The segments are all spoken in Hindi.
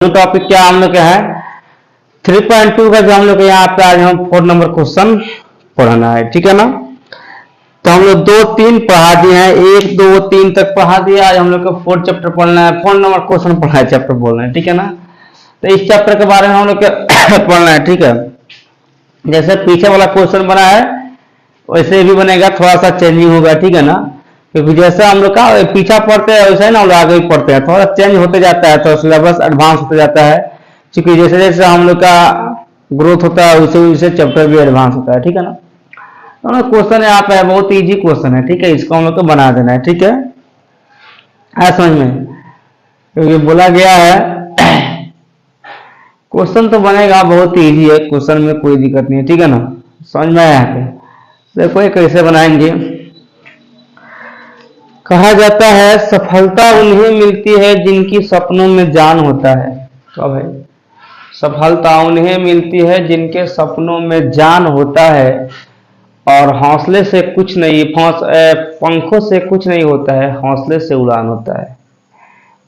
दोनों टॉपिक क्या हम लोग के है 3.2 का जो हम लोग यहाँ पे आज हम 4 नंबर क्वेश्चन पढ़ना है, ठीक है ना। तो हम लोग 2-3 पढ़ा दिए हैं, 1 2 3 तक पढ़ा दिया। आज हम लोग को 4 चैप्टर पढ़ना है, 4 नंबर क्वेश्चन पढ़ना है, चैप्टर बोलना है, ठीक है ना। तो इस चैप्टर के बारे में हम लोग पढ़ना है, ठीक है। जैसे पीछे वाला क्वेश्चन बना है वैसे भी बनेगा, थोड़ा सा चेंजिंग होगा, ठीक है ना। क्योंकि जैसे हम लोग का पीछा पढ़ते हैं वैसे ही ना हम लोग आगे भी पढ़ते हैं, थोड़ा चेंज होते जाता है, तो सिलेबस एडवांस होते जाता है। क्योंकि जैसे जैसे हम लोग का ग्रोथ होता है वैसे वैसे चैप्टर भी एडवांस होता है, ठीक है ना। तो क्वेश्चन यहाँ पे बहुत इजी क्वेश्चन है, ठीक है। इसको हम लोग को बना देना है, ठीक है। आया समझ में, क्योंकि बोला गया है क्वेश्चन तो बनेगा, बहुत इजी है, क्वेश्चन में कोई दिक्कत नहीं है, ठीक है ना। समझ में आया यहाँ पे। देखो ये कैसे बनाएंगे। कहा जाता है सफलता उन्हें मिलती है जिनकी सपनों में जान होता है। क्या भाई, सफलता उन्हें मिलती है जिनके सपनों में जान होता है, और हौसले से कुछ नहीं, पंखों से कुछ नहीं होता है, हौसले से उड़ान होता है।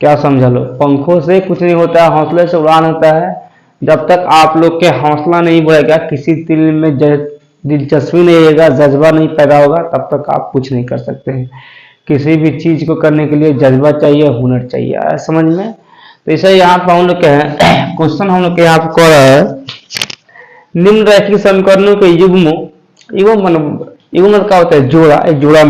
क्या समझा लो, पंखों से कुछ नहीं होता है, हौसले से उड़ान होता है। जब तक आप लोग के हौसला नहीं बढ़ेगा, किसी दिल में दिलचस्पी नहीं रहेगा, जज्बा नहीं पैदा होगा, तब तक आप कुछ नहीं कर सकते हैं। किसी भी चीज को करने के लिए जज्बा चाहिए, हुनर चाहिए, समझ में। तो इसे यहाँ पर हम लोग के क्वेश्चन हम लोग के यहाँ पे कह रहा है निम्न रैखिक समीकरणों के युग्म का होता है जोड़ा, एक जोड़ा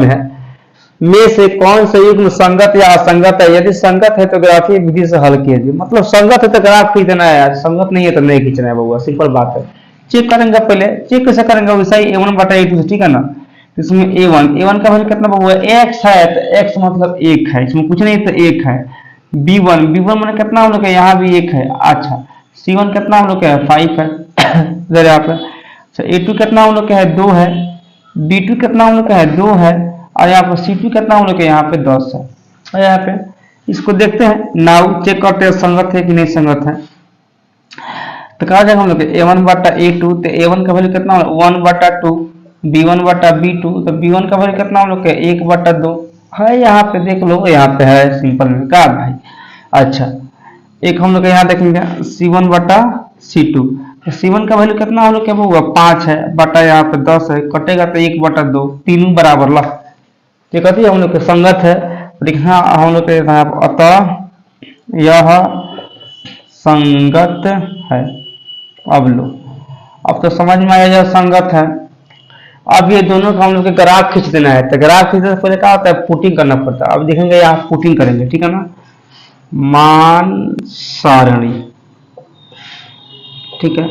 में से कौन सा युग्म संगत या असंगत है। यदि संगत है तो ग्राफीय विधि से हल कीजिए। मतलब संगत है तो ग्राफ खींचना है यार, संगत नहीं है तो नहीं खींचना है बउआ, सिंपल बात है। चेक करेंगे, पहले चेक कैसे करेंगे, वैसा ही a1/a2 से, ठीक है ना। इसमें a1 का वैल्यू कितना बउआ, x है, तो x मतलब 1 है, इसमें कुछ नहीं तो 1 है। b1 मैंने कितना हम लोग है, यहाँ भी 1 है। अच्छा c1 कितना हम लोग है, 5 है इधर यहाँ पे। अच्छा a2 कितना हम लोग का है, 2 है। b2 कितना हम लोग का है, 2 है। और यहाँ पर c2 कितना हम लोग के यहाँ पे 10 है। और यहाँ पे इसको देखते हैं, नाउ चेक करते हैं संगत है कि नहीं संगत है। तो कहा जाएगा हम लोग a1/a2, तो a1 का वैल्यू कितना 1/2, b1/b2, तो b1 का वैल्यू कितना हम लोग के 1/2 है। यहाँ पे देख लो, यहाँ पे है सिंपल में का भाई। अच्छा एक हम लोग यहाँ देखेंगे c1/c2, तो c1 का वैल्यू कितना हम लोग के होगा 5 है, बटा यहाँ पे 10 है, कटेगा तो 1/2, तीनों बराबर ला। ये कहती है हम लोग के संगत है, लिखना हम लोग के अतः यह संगत है। अब लो, अब तो समझ में आया यह संगत है। अब ये दोनों का हम लोग के ग्राफ खींच देना है। तो ग्राफ खींचने से पहले क्या होता है, पुटिंग करना पड़ता है। अब देखेंगे यहाँ पुटिंग करेंगे, ठीक है ना। मान सारणी, ठीक है,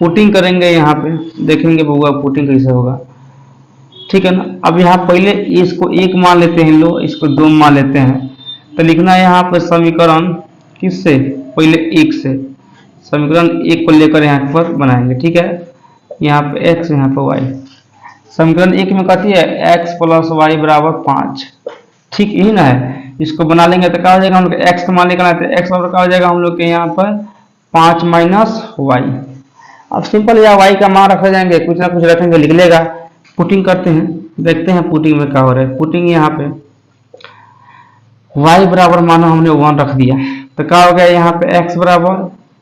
पुटिंग करेंगे। यहाँ पे देखेंगे बउआ पुटिंग कैसे होगा, ठीक है ना। अब यहाँ पहले इसको 1 मान लेते हैं, लो इसको 2 मान लेते हैं। तो लिखना है यहाँ पर समीकरण किससे, पहले 1 से, समीकरण 1 को लेकर यहाँ पर बनाएंगे, ठीक है। यहाँ पे x, यहाँ पर y। समीकरण 1 में कहती है x + y = 5, ठीक यही ना है। इसको बना लेंगे तो क्या हो जाएगा हम लोग x मान लेकर आते हैं, x बराबर क्या हो जाएगा हम लोग के यहाँ पर 5 - y। अब सिंपल या y का मान रख जाएंगे, कुछ ना कुछ रखेंगे, लिख लेगा। पुटिंग करते हैं, देखते हैं पुटिंग में क्या हो रहा है। पुटिंग यहाँ पे y बराबर मानो हमने 1 रख दिया, तो क्या हो गया यहाँ पे x बराबर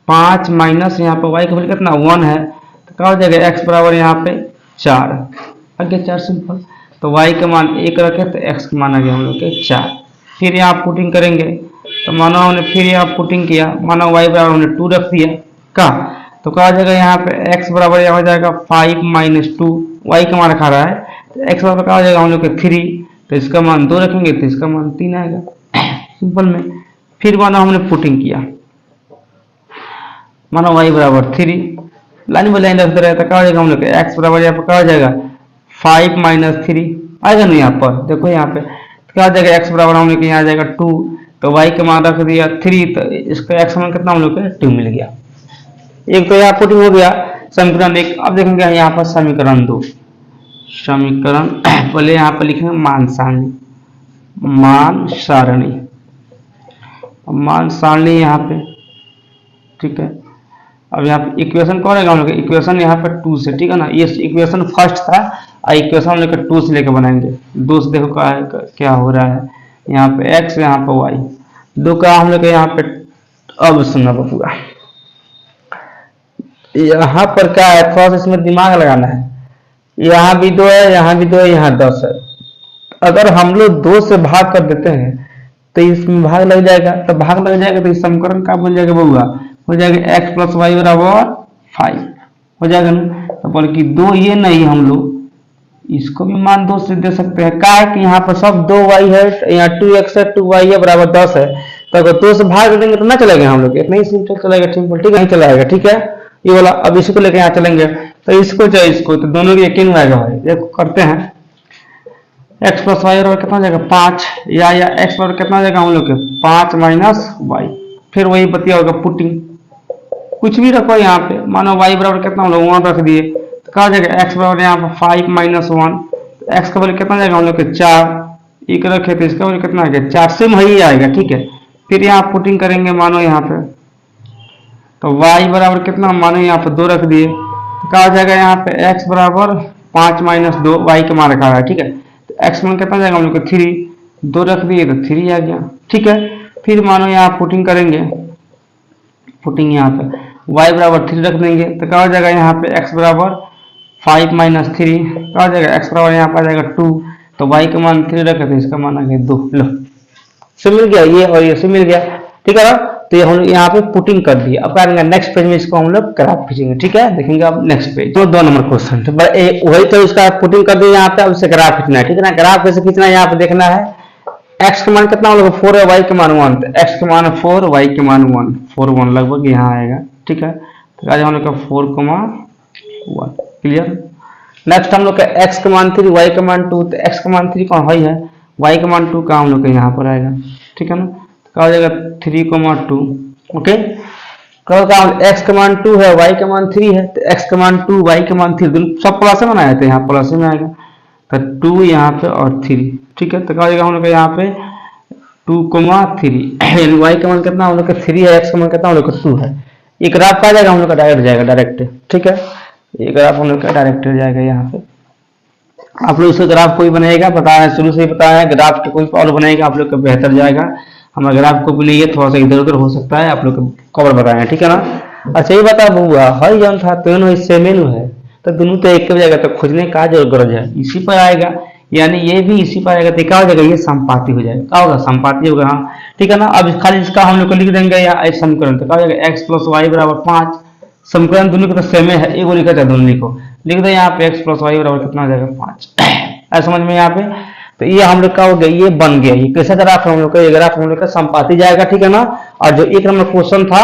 5 माइनस यहाँ पे y का वैल्यू कितना 1 है, तो क्या हो जाएगा x बराबर यहाँ पे 4, आगे 4 सिंपल। तो y का मान 1 रखे तो x का मान आ गया हम लोग के 4। फिर यहाँ पुटिंग करेंगे, तो मानो हमने फिर यहाँ पुटिंग किया, मानो y बराबर हमने 2 रख दिया का, तो क्या हो जाएगा यहाँ पे x बराबर यहाँ हो जाएगा 5 - 2, y का मान रखा रहा है, तो x बराबर क्या हो जाएगा हम लोग के 3, तो इसका मान 2 रखेंगे तो इसका मान 3 आएगा सिंपल में। फिर मानो हमने पुटिंग किया, मानो y बराबर 3, लाइन बाई लाइन रखते रहे, तो क्या हो जाएगा हम लोग के x बराबर यहाँ पर क्या हो जाएगा 5 - 3 आएगा ना। यहाँ पर देखो यहाँ पे तो क्या हो जाएगा x बराबर हम लोग के यहाँ आ जाएगा 2, तो y का मान रख दिया 3, तो इसका x मान कितना हम लोग के 2 मिल गया। एक तो यहाँ पुटिंग हो गया समीकरण 1। अब देखेंगे यहाँ पर समीकरण 2। समीकरण पहले यहाँ पर लिखेंगे मान सारणी, मान सारणी, मान सारणी यहाँ पे, ठीक है। अब यहाँ पे इक्वेशन कौन है हम लोग, इक्वेशन यहाँ पे 2 से, ठीक है ना। ये इक्वेशन फर्स्ट था और इक्वेशन हम लोग 2 से लेकर बनाएंगे। 2 से देखो क्या हो रहा है, यहाँ पे x, यहाँ पे y, 2 का हम लोग यहाँ पे अब सुना बबुआ, यहाँ पर क्या है, थोड़ा सा इसमें दिमाग लगाना है। यहाँ भी 2 है, यहाँ भी 2 है, यहाँ 10 है। अगर हम लोग 2 से भाग कर देते हैं तो इसमें भाग लग जाएगा, तो भाग लग जाएगा तो इस समीकरण का बन जाएगा बबुआ, हो जाएगा x प्लस वाई बराबर 5 हो जाएगा ना। तो बोले कि 2 ये नहीं, हम लोग इसको भी मान 2 से दे सकते हैं। क्या है कि यहाँ पर सब 2y है, यहाँ 2x है, 2y है बराबर 10 है। तो अगर 2 से भाग देंगे तो ना चलेगा, हम लोग इतना ही सिंपल चलेगा, सिंपल, ठीक है, नहीं चलाएगा, ठीक है ये वाला। अब इसको लेके यहाँ चलेंगे तो इसको चाहे इसको, तो दोनों की यकीन आएगा भाई। देखो करते हैं, x प्लस वाई बराबर कितना हो जाएगा 5, या x बराबर कितना हो जाएगा हम लोग के 5 माइनस वाई। फिर वही बतिया होगा पुटिंग, कुछ भी रखो यहाँ पे, मानो y बराबर कितना हम लोग 1 रख दिए, तो क्या हो जाएगा x बराबर यहाँ पर 5 माइनस 1, x का वैल्यू कितना जाएगा हम लोग के 4, एक रखे तो इसका वैल्यू कितना आ गया 4 से वही आएगा, ठीक है। फिर यहाँ पुटिंग करेंगे, मानो यहाँ पे तो y बराबर कितना, मानो यहाँ पे 2 रख दिए, तो क्या हो जाएगा यहाँ पे x बराबर 5 माइनस 2, y के मान रखा है, ठीक है। तो x मान कितना जाएगा हम लोग को 3, 2 रख दिए तो 3 आ गया, ठीक है। फिर मानो यहाँ पुटिंग करेंगे, पुटिंग यहाँ पे y बराबर 3 रख देंगे, तो क्या हो जाएगा यहाँ पे x बराबर 5 माइनस 3, क्या हो जाएगा x बराबर यहाँ पर आ जाएगा 2, तो y का मान 3 रखे तो इसका मान आ गया 2। लो से मिल गया ये और ये से मिल गया, ठीक है ना। तो ये हम लोग यहाँ पे पुटिंग कर दिया। अब करेंगे नेक्स्ट पेज में इसको हम लोग ग्राफ खींचेंगे, ठीक है, देखेंगे अब नेक्स्ट पेज। तो 2 नंबर क्वेश्चन वही तो इसका पुटिंग कर दिया यहाँ पे, अब इसे ग्राफ खींचना है, ठीक है ना। ग्राफ कैसे खींचना है यहाँ पे देखना है, x का मान कितना हम लोग 4 है, y के मान 1, तो x के मान 4, y के मान 1, 4 1 लगभग यहाँ आएगा, ठीक है। तो आज हम लोग का 4,1 क्लियर। नेक्स्ट हम लोग का x का मान 3, y का मान 2, तो x का मान 3 कौन है, y का मान 2 का हम लोग का यहाँ पर आएगा, ठीक है ना। क्या हो जाएगा 3,2, ओके। x का मान 2 है, y का मान 3 है, तो x का मान 2, y का मान 3, दोनों सब प्लस में बनाए थे, यहाँ प्लस में आएगा, तो 2 यहाँ पे और 3, ठीक है। तो क्या हो जाएगा हम लोग का यहाँ पे 2,3, यानी y का मान कितना हम लोग का 3 है, x का मान कितना हम लोग का 2 है। ये ग्राफ का जाएगा हम लोग का डायरेक्ट जाएगा, डायरेक्ट, ठीक है। ये ग्राफ हम लोग का डायरेक्ट जाएगा यहाँ पे। आप लोग इसका ग्राफ कोई बनाएगा, बताया शुरू से ही बताया है, ग्राफ के कोई और बनाएगा आप लोग का बेहतर जाएगा। हमारा ग्राफ को भी नहीं है, थोड़ा सा इधर उधर हो सकता है, आप लोग को कवर बताए हैं, ठीक है ना। अच्छा ये बता बुआ, हर जौन था तो इससे मेनू है, तो दोनों तो एक जाएगा, तो खोजने का जो गरज है इसी पर आएगा, यानी ये भी इसी पर आएगा, तो क्या हो जाएगा ये संपाति हो जाएगा, क्या होगा संपाति होगा, हाँ ठीक है ना। अब खाली इसका हम लोग को लिख देंगे या समीकरण, तो क्या हो जाएगा x प्लस वाई बराबर 5, समीकरण दोनों का तो सेम है, एक लिखा था दोनों लिखो, लिख दो यहाँ पे x प्लस वाई बराबर कितना हो जाएगा 5, ऐसा समझ में यहाँ पे। तो ये हम लोग का हो गया, ये बन गया, ये कैसा ग्राफ हम लोग का, ये ग्राफ हम लोग का संपाति जाएगा, ठीक है ना। और जो 1 नंबर क्वेश्चन था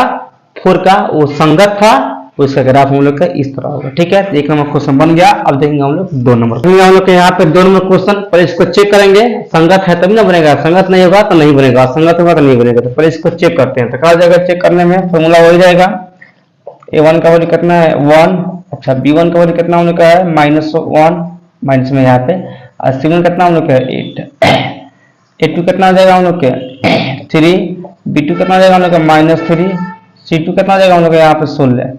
4 का वो संगत था, उसका ग्राफ हम लोग का इस तरह होगा, ठीक है। 1 नंबर क्वेश्चन बन गया। अब देखेंगे हम लोग 2 नंबर, हम लोग के यहाँ पे 2 नंबर क्वेश्चन, पर इसको चेक करेंगे, संगत है तभी ना बनेगा, संगत नहीं होगा तो नहीं बनेगा, संगत होगा तो नहीं बनेगा। तो पहले इसको चेक करते हैं, तो क्या हो जाएगा चेक करने में, फॉर्मूला हो जाएगा a1 का वैल्यू कितना है 1, अच्छा b1 का वैल्यू कितना हम लोग का है -1, माइनस में यहाँ पे, और c1 कितना हम लोग का 8, a2 कितना आ जाएगा हम लोग के 3, b2 कितना आ जाएगा हम लोग का -3, c2 कितना आ जाएगा हम लोग का यहाँ पे 16,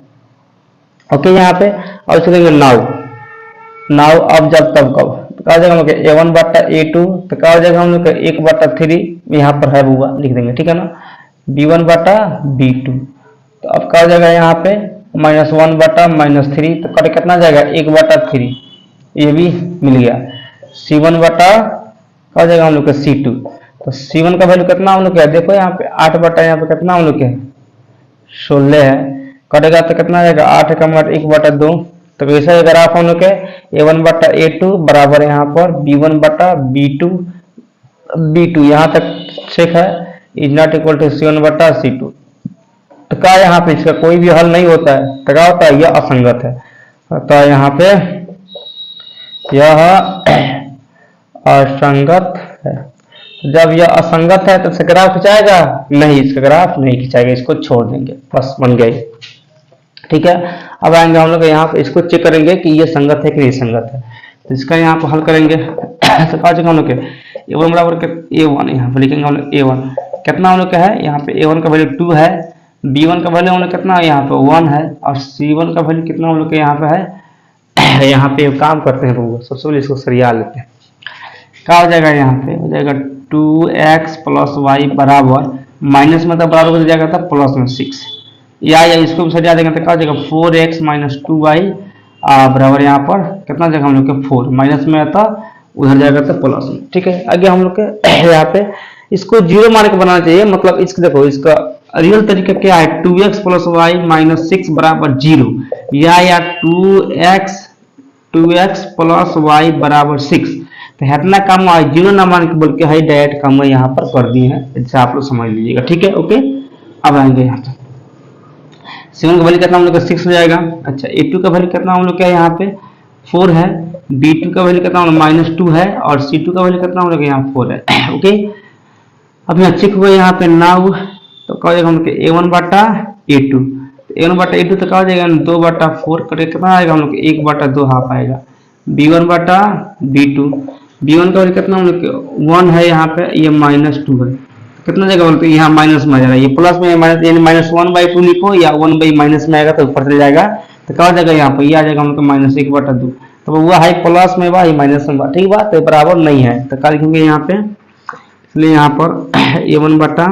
ओके यहाँ पे। और इसको देंगे नाउ अब जब तब कब, तो क्या हो जाएगा हम लोग का a1 बटा a2, तो क्या हो जाएगा हम लोग का 1/3 यहाँ पर है बुआ, लिख देंगे, ठीक है ना, b1 बटा b2, तो अब क्या हो जाएगा यहाँ पे -1 बटा -3, तो कट कितना जाएगा 1/3, ये भी मिल गया। c1 बटा क्या हो जाएगा हम लोग का c2, तो c1 का वैल्यू कितना हम लोग का देखो यहाँ पे 8 बटा यहाँ पे कितना हम लोग के 16 है, कटेगा तो कितना आ जाएगा 8 का मतलब 1/2, तो वैसा ग्राफ हम लोग के a1 बटा a2 बराबर यहाँ पर b1 बटा b2 यहाँ तक ठीक है, is not equal to c1 बटा c2। तो क्या यहाँ पे इसका कोई भी हल नहीं होता है, तो क्या होता है यह असंगत है, तो यहाँ पे यह असंगत है। जब यह असंगत है तो इसका ग्राफ खिंचाएगा नहीं, इसका ग्राफ नहीं खिंचाएगा, इसको छोड़ देंगे, बस बन गई, ठीक है। अब आएंगे हम लोग यहाँ पे, इसको चेक करेंगे कि ये संगत है कि नहीं संगत है, तो इसका यहाँ पे हल करेंगे। तो क्या हम लोग के a1 बराबर a1, यहाँ पे लिखेंगे हम लोग a1 कितना हम लोग का है, यहाँ पे a1 का वैल्यू 2 है, b1 का वैल्यू हम लोग कितना यहाँ पे 1 है, और c1 का वैल्यू कितना हम लोग के यहाँ पे है। यहाँ पे काम करते हैं लोग, सबसे पहले इसको सरिया लेते हैं, क्या हो जाएगा यहाँ पे हो जाएगा 2x प्लस वाई बराबर माइनस में तो बराबर हो जाएगा था प्लस में 6, या इसको भी सजा देंगे तो क्या हो जाएगा 4x माइनस 2y बराबर यहाँ पर कितना जाएगा हम लोग के 4, माइनस में आता उधर जाएगा तो प्लस में। ठीक है, आगे हम लोग के यहाँ पे इसको जीरो मान के बनाना चाहिए, मतलब इसको देखो इसका रियल तरीका क्या है 2x प्लस वाई माइनस 6 बराबर 0, या 2x प्लस वाई बराबर 6, तो इतना काम है जीरो ना मान के बल्कि हाई डायरेक्ट काम यहाँ पर कर दिए हैं, जैसे आप लोग समझ लीजिएगा। ठीक है, ओके। अब आएंगे यहाँ पे C1 का वैल्यू कितना हम लोग का 6 हो जाएगा। अच्छा, A2 का वैल्यू कितना हम लोग क्या यहाँ पे 4 है, B2 का वैल्यू कितना हम लोग -2 है, और C2 का वैल्यू कितना हम लोग यहाँ 4 है। ओके, अब यहाँ चेक हुआ यहाँ पे नाउ, तो क्या हो जाएगा हम लोग A1 बटा A2, तो A1 बटा A2 तो क्या हो जाएगा 2 बटा 4 करके कितना आएगा हम लोग 1 बटा 2 हाफ आएगा, B1 बटा B2, B1 का वैल्यू कितना हम लोग 1 है यहाँ पे, ये -2 है, कितना जगह बोलते हैं यहाँ माइनस में आ जाएगा, ये प्लस में माइनस, यानी -1/2 लिखो या 1 बाई माइनस में आएगा तो ऊपर चले जाएगा, तो क्या हो जाएगा यहाँ पर ये आ जाएगा हम लोग -1 बटा 2, तो वो है प्लस में बा, ये माइनस में बा, ठीक बात तो बराबर नहीं है, तो क्या लिखेंगे यहाँ पे, इसलिए यहाँ पर A1 बटा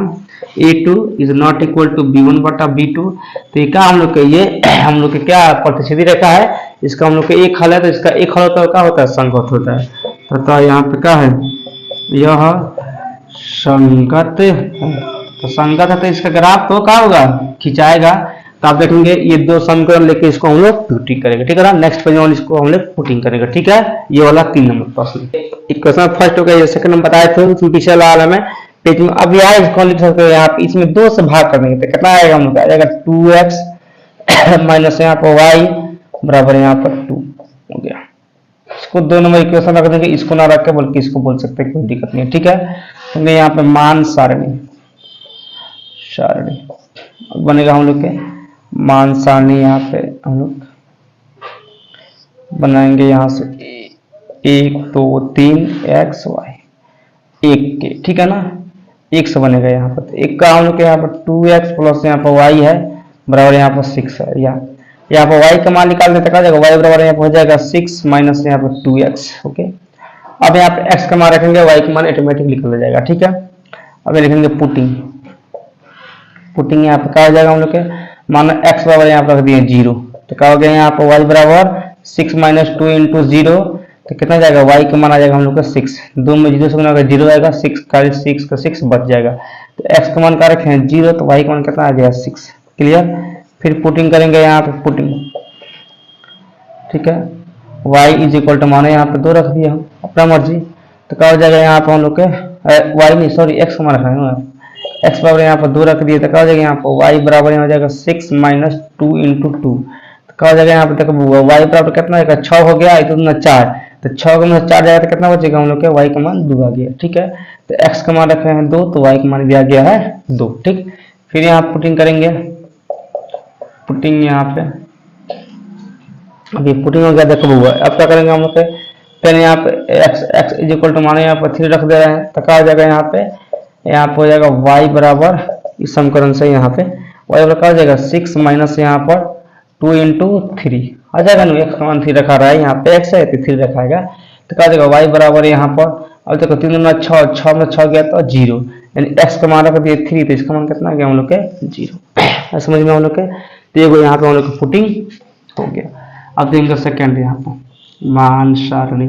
A2 is not equal to B1 बटा B2, तो ये क्या हम लोग के ये हम लोग के क्या प्रतिच्छेदी रेखा है, इसका हम लोग के एक हल है, तो इसका एक हल होता है क्या होता है संगत होता है, तो यहाँ पे क्या है यह संगत है, तो संगत है तो इसका ग्राफ तो क्या होगा खिंचाएगा, तो आप देखेंगे ये दो समीकरण लेके इसको हम लोग पुटिंग करेंगे। ठीक है ना, नेक्स्ट पेज में इसको हम लोग पुटिंग करेंगे। ठीक है, ये वाला 3 नंबर प्रश्न क्वेश्चन फर्स्ट हो गया, सेकंड नंबर बताए थे उसमें पिछले वाला में पेज में, अब यहाँ इसको लिख सकते हैं, यहाँ पे इसमें 2 से भाग कर देंगे तो कितना आएगा हम लोग आ जाएगा 2x माइनस यहाँ पर y बराबर यहाँ पर 2 हो गया। इसको 2 नंबर इक्वेशन रख देंगे, इसको ना रख के बल्कि इसको बोल सकते हैं, कोई दिक्कत नहीं है। ठीक है, तो यहाँ पे मान सारणी बनेगा हम लोग के मान सारणी, यहाँ पे हम लोग बनाएंगे यहाँ से 1 2 3 x y 1 के, ठीक है ना, 1 से बनेगा यहाँ पर, तो 1 का हम लोग के यहाँ पर 2x प्लस यहाँ पर y है बराबर यहाँ पर 6 है, या यहाँ पर y का मान निकाल देते क्या जाएगा, y बराबर यहाँ पर हो जाएगा 6 माइनस यहाँ पर 2x। ओके, अब यहाँ पे x का मान रखेंगे, y का मान ऑटोमेटिक निकल जाएगा। ठीक है, अब लिखेंगे पुटिंग यहाँ पे क्या हो जाएगा हम लोग के मानो x बराबर यहाँ पर रख दिए 0, तो क्या हो गया यहाँ पर y बराबर 6 माइनस 2 इंटू 0, तो कितना जाएगा y का मान आ जाएगा हम लोग का 6, 2 में 0 से गुना कर 0 आएगा, 6 का 6 का 6 बच जाएगा, तो x का मान क्या रखे हैं 0, तो y का मान कितना आ गया 6। क्लियर, फिर पुटिंग करेंगे यहाँ पे पुटिंग। ठीक है, y इज इक्वल टू मानो यहाँ पे 2 रख दिया हम अपना मर्जी, तो क्या हो जाएगा यहाँ पे हम लोग के y नहीं सॉरी x का मान रखा है, x बराबर यहाँ पर 2 रख दिए, तो क्या हो जाएगा यहाँ पर y बराबर यहाँ हो जाएगा 6 माइनस 2 इंटू 2, तो क्या हो जाएगा यहाँ पे देखो y बराबर कितना आएगा 6 हो गया, इतना 4, तो 6 का मान 4 जाएगा तो कितना बचेगा हम लोग के y का मान 2 आ गया। ठीक है, तो x का मान रखे हैं 2, तो y का मान भी आ गया है 2। ठीक, फिर यहाँ पुटिंग करेंगे, पुटिंग यहाँ पे अभी पुटिंग हो गया, देखो अब क्या करेंगे हम लोग के पहले यहाँ पे x इज इक्वल टू मानो यहाँ पर 3 रख दे रहे हैं, तो क्या हो जाएगा यहाँ पे हो जाएगा y बराबर इस समीकरण से यहाँ पे y बराबर क्या हो जाएगा 6 माइनस यहाँ पर 2 इंटू 3 आ जाएगा ना, x का मान 3 रखा रहा है, यहाँ पे x है तो 3 रखाएगा, तो क्या हो जाएगा y बराबर यहाँ पर, अब देखो 3 में 6, 6 में 6 गया तो 0, यानी x का मान रख दिए 3, तो इसका मान कितना गया हम लोग के 0। समझ में हम लोग के, तो ये यहाँ पे हम लोग की पुटिंग हो गया। अब देंगे सेकेंड यहाँ पर मान सारणी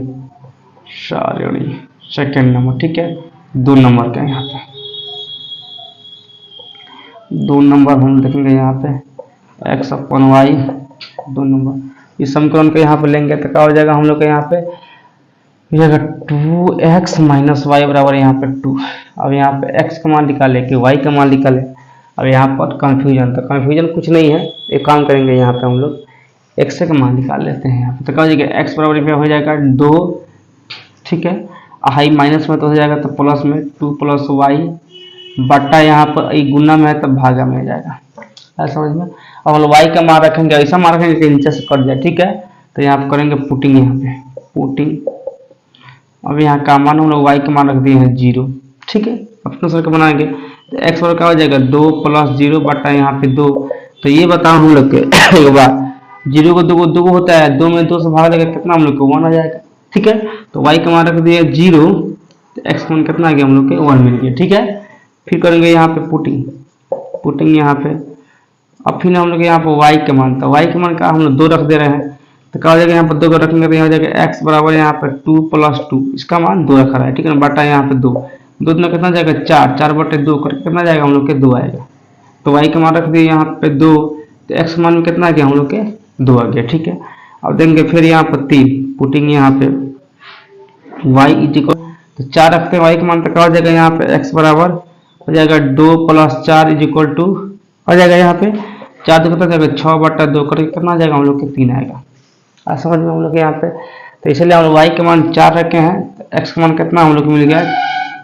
सेकेंड नंबर। ठीक है, 2 नंबर का यहाँ पे 2 नंबर हम देखेंगे यहाँ पे x अपन y 2 नंबर इस समीकरण को यहाँ पे लेंगे तो क्या हो जाएगा हम लोग के यहाँ पे 2x माइनस वाई बराबर यहाँ पे 2। अब यहाँ पे x का मान निकाले कि y का मान निकाले, अब यहाँ पर कंफ्यूजन, तो कंफ्यूजन कुछ नहीं है, एक काम करेंगे यहाँ पे हम लोग x का मान निकाल लेते हैं यहाँ पे, तो क्या हो जाएगा x बराबर हो जाएगा 2। ठीक है, हाई माइनस में तो हो जाएगा तो प्लस में 2 प्लस वाई बट्टा यहाँ पर गुना में है तो भागा में आ जाएगा, ऐसा समझ में। अब हम y का मान रखेंगे, ऐसा मान रखेंगे कि नीचे से कट जाए। ठीक है, तो यहाँ करेंगे पुटिंग, यहाँ पे पुटिंग, अब यहाँ का मान हम लोग y का मान रख दिए हैं 0। ठीक है, अपने सर का बनाएंगे तो x बराबर क्या हो जाएगा 2 प्लस 0 बट्टा यहाँ पे 2, तो ये बताओ हम लोग के एक बार 0 को 2 होता है, 2 में 2 से भाग देगा कितना हम लोग को 1 आ जाएगा। ठीक है, तो y का मान रख दिया 0, तो x का मान कितना आ गया हम लोग के 1 मिल गया। ठीक है, फिर करेंगे यहाँ पे पुटिंग, पुटिंग यहाँ पे। अब फिर हम लोग यहाँ पे y के मान, तो y के मान का हम लोग 2 रख दे रहे हैं, तो क्या हो जाएगा यहाँ पर 2 को रखेंगे तो यहाँ हो जाएगा x बराबर यहाँ पे 2 + 2, इसका मान 2 रखा है, ठीक है ना, बटा यहाँ पे 2, 2 में कितना जाएगा 4, 4/2 करके कितना जाएगा हम लोग के 2 आएगा। तो y का मान रख दिए यहाँ पे 2, तो x मान में कितना आ गया हम लोग के 2 आ गया, ठीक है। अब देंगे फिर यहाँ पर 3, पुटिंग यहाँ पे y इक्वल, तो 4 रखते हैं y का मान, तो क्या हो जाएगा यहाँ पे x बराबर हो जाएगा 2 + 4 = 2 हो जाएगा यहाँ पे 4 कितना जाएगा 6/2 करके कितना जाएगा हम लोग के 3 आएगा। आज समझ में हम लोग यहाँ पे, तो इसलिए हम लोग y के मान 4 रखे हैं, तो x का मान कितना हम लोग को मिल गया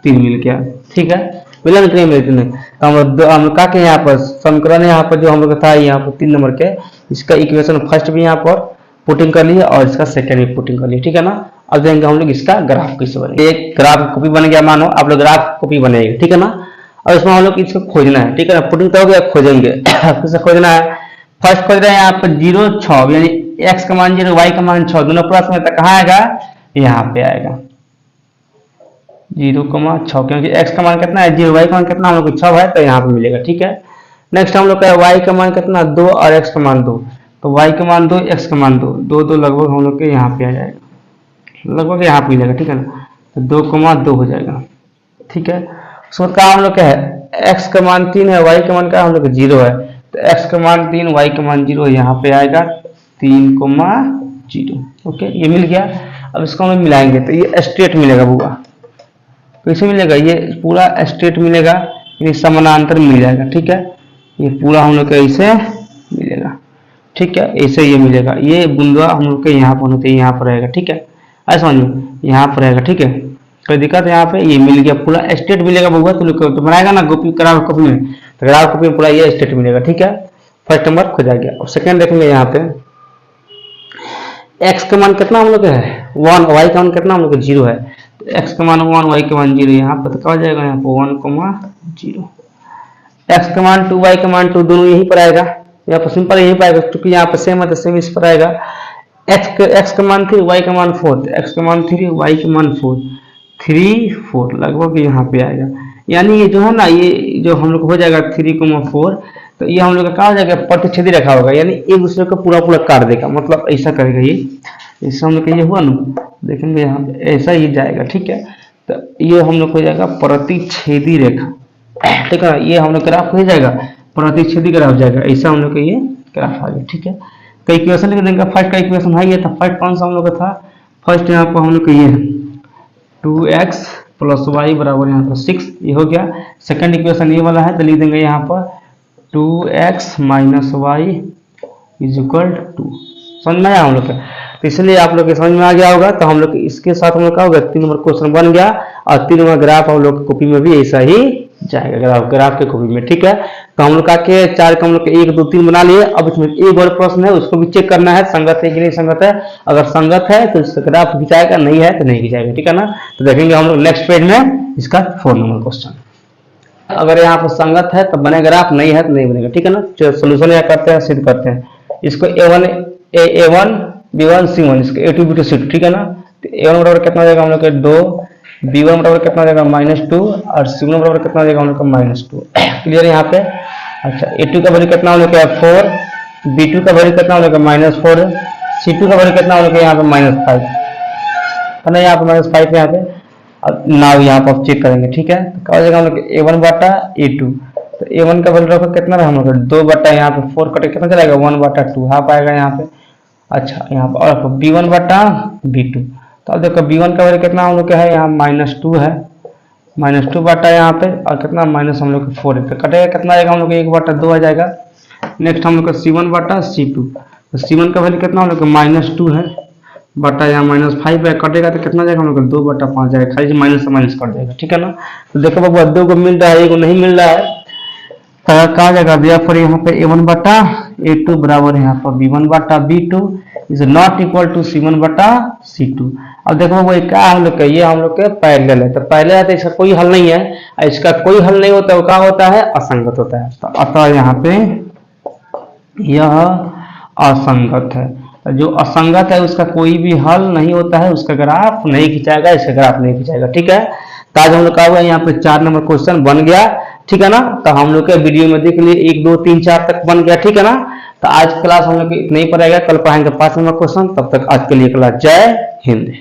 3 मिल गया, ठीक है। मिला नहीं मिलते नहीं, तो हम लोग का के यहाँ पर समीकरण यहाँ पर जो हम लोग था यहाँ पर 3 नंबर के, इसका इक्वेशन फर्स्ट भी यहाँ पर पुटिंग कर लिए और इसका सेकंड भी पुटिंग कर लिए, ठीक है ना। अब देखेंगे हम लोग इसका ग्राफ कैसे बनेगा। एक ग्राफ कॉपी बन गया, मानो आप लोग ग्राफ कॉपी बनेगी, ठीक है ना। और इसमें हम लोग इसको खोजना है, ठीक है ना, पुटिंग तो हो गया, खोजेंगे किसे खोजना है। फर्स्ट खोज रहे हैं यहाँ पर 0, 6, यानी x का मान 0 y का मान 6 दोनों प्लस में, तो कहाँ आएगा यहाँ पे आएगा 0,6, क्योंकि x का मान कितना है 0, y का मान कितना हम लोग को 6 है, तो यहाँ पे मिलेगा, ठीक है। नेक्स्ट हम लोग का y का मान कितना 2 और x का मान 2, तो y का मान 2, x का मान 2, 2 लगभग हम लोग के यहाँ पे आ जाएगा, लगभग यहाँ पे मिलेगा, ठीक है ना। तो 2,2 हो जाएगा, ठीक है। उसका क्या हम लोग का है x का मान 3 है, y का मान क्या हम लोग 0 है, तो x का मान 3 y का मान 0 यहाँ पे आएगा 3,0, ओके, ये मिल गया। अब इसको हम मिलाएंगे तो ये स्ट्रेट मिलेगा बुआ, कैसे मिलेगा, ये पूरा स्ट्रेट मिलेगा, ये समानांतर मिल जाएगा, ठीक है। ये पूरा हम लोग का ऐसे मिलेगा, ठीक है, ऐसे ये मिलेगा, ये बुंदवा हम लोग के यहाँ पर होते यहाँ पर रहेगा, ठीक है, ऐसा समझ में यहाँ पर रहेगा, ठीक है। कोई दिक्कत है यहाँ पे, ये मिल गया, पूरा स्ट्रेट मिलेगा बुआ, तो बनाएगा ना कॉपी ग्राफ कॉपी में, तो ग्राफ कॉपी में पूरा ये स्ट्रेट मिलेगा, ठीक है। फर्स्ट नंबर खोजा गया। और सेकंड देखेंगे यहाँ पे x का मान कितना हम लोग का है 1, y का मान कितना हम लोग का 0 है, तो x का मान 1, y का मान 0, यहाँ पर तो क्या हो जाएगा यहाँ पर 1,0, x का मान 2, y का मान 2, दोनों यहीं पर आएगा, यहाँ पर सिंपल यहीं पर आएगा, क्योंकि यहाँ पर सेम है तो सेम इस पर आएगा। x का मान 3, y का मान 4, x का मान 3, y का मान 4, 3, 4 लगभग यहाँ पे आएगा, यानी ये जो है ना, ये जो हम लोग हो जाएगा 3,4, तो ये हम लोग का क्या हो जाएगा प्रतिच्छेदी रखा होगा, यानी एक दूसरे को पूरा पूरा काट देगा, मतलब ऐसा करेगा ये, इससे हम लोग का ये हुआ ना, देखेंगे यहाँ पे ऐसा ही जाएगा, ठीक है। तो ये हम लोग हो जाएगा प्रतिच्छेदी रेखा, ठीक है, ये हम लोग ग्राफ हो जाएगा प्रतिच्छेदी ग्राफ जाएगा, ऐसा हम लोग का ये ग्राफ आ गया, ठीक है। तो इक्वेशन लिख देंगे, फर्स्ट का इक्वेशन है ये था, फर्स्ट कौन सा हम लोग का था, फर्स्ट यहाँ पर हम लोग का ये 2x + y बराबर यहाँ पर 6, ये हो गया। सेकंड इक्वेशन ये वाला है, तो लिख देंगे यहाँ पर 2x - y = 2, समझ में आया हम लोग का। तो इसलिए आप लोग के समझ में आ गया होगा, तो हम लोग इसके साथ हम लोग क्या होगा 3 नंबर क्वेश्चन बन गया, और 3 नंबर ग्राफ हम लोग की कॉपी में भी ऐसा ही जाएगा, ग्राफ के कॉपी में, ठीक है। तो हम लोग का के 4 का हम लोग 1, 2, 3 बना लिए। अब इसमें एक और प्रश्न है, उसको भी चेक करना है संगत है कि नहीं संगत है, अगर संगत है तो इसका ग्राफ खिंचाएगा, नहीं है तो नहीं खिंचाएगा, ठीक है ना। तो देखेंगे हम लोग नेक्स्ट पेज में इसका 4 नंबर क्वेश्चन, अगर यहाँ पर संगत है तो बने ग्राफ, नहीं है तो नहीं बनेगा, ठीक है ना। सोल्यूशन यहाँ करते हैं, सिद्ध करते हैं इसको, a1 b1 c1, इसको a2 b2 c2, ठीक है ना। तो a1 बराबर कितना हो जाएगा हम लोग के 2, b1 बराबर कितना हो जाएगा -2, और c1 बराबर कितना हो जाएगा हम लोग का -2, क्लियर है यहाँ पे। अच्छा, a2 का वैल्यू कितना हम लोग का 4, b2 का वैल्यू कितना हम लोग का -4, c2 का वैल्यू कितना हम लोग का यहाँ पे -5 है ना, यहाँ पे -5 यहाँ पे। अब नाउ यहाँ पर चेक करेंगे, ठीक है। तो क्या हो जाएगा हम लोग a1/a2, तो a1 का वैल्यू रखो कितना रहा हम लोग 2 यहाँ पे 4 कटे कितना चलेगा 1/2, हाफ आएगा यहाँ पे। अच्छा, यहाँ पर और b1/b2, तो अब देखो b1 का वैल्यू कितना हम लोग का है यहाँ -2 है, -2 बटा यहाँ पे, और कितना माइनस हम लोग 4 है, तो कटेगा कितना आएगा हम लोग 1/2 आ जाएगा। नेक्स्ट हम लोग का c1/c2, तो c1 का वैल्यू कितना हम लोग का -2 है, बटा यहाँ -5 है, कटेगा तो कितना जाएगा हम लोग 2/5 जाएगा, खाली से माइनस से माइनस कट जाएगा, ठीक है ना। तो देखो बाबू 2 को मिल रहा है, 1 को नहीं मिल रहा है, तो कहा जाएगा दिया फिर यहाँ पे a1/a2 बराबर यहाँ पर b1/b2 is not equal to c1/c2। अब देखो वो क्या हम लोग का, ये हम लोग के पैरेलल है, तो पैरेलल है तो इसका कोई हल नहीं है, इसका कोई हल नहीं होता है, क्या होता है असंगत होता है। तो अतः यहाँ पे यह असंगत है, जो असंगत है उसका कोई भी हल नहीं होता है, उसका ग्राफ नहीं खिंचाएगा, इसका ग्राफ नहीं खिंचाएगा, ठीक है। तो आज हम लोग का हुआ यहाँ पे 4 नंबर क्वेश्चन बन गया, ठीक है ना। तो हम लोग के वीडियो में देख लिए 1 2 3 4 तक बन गया, ठीक है ना। तो आज क्लास हम लोग इतना ही पड़ेगा, कल पढ़ाएंगे 5 नंबर क्वेश्चन। तब तक आज के लिए क्लास, जय हिंद।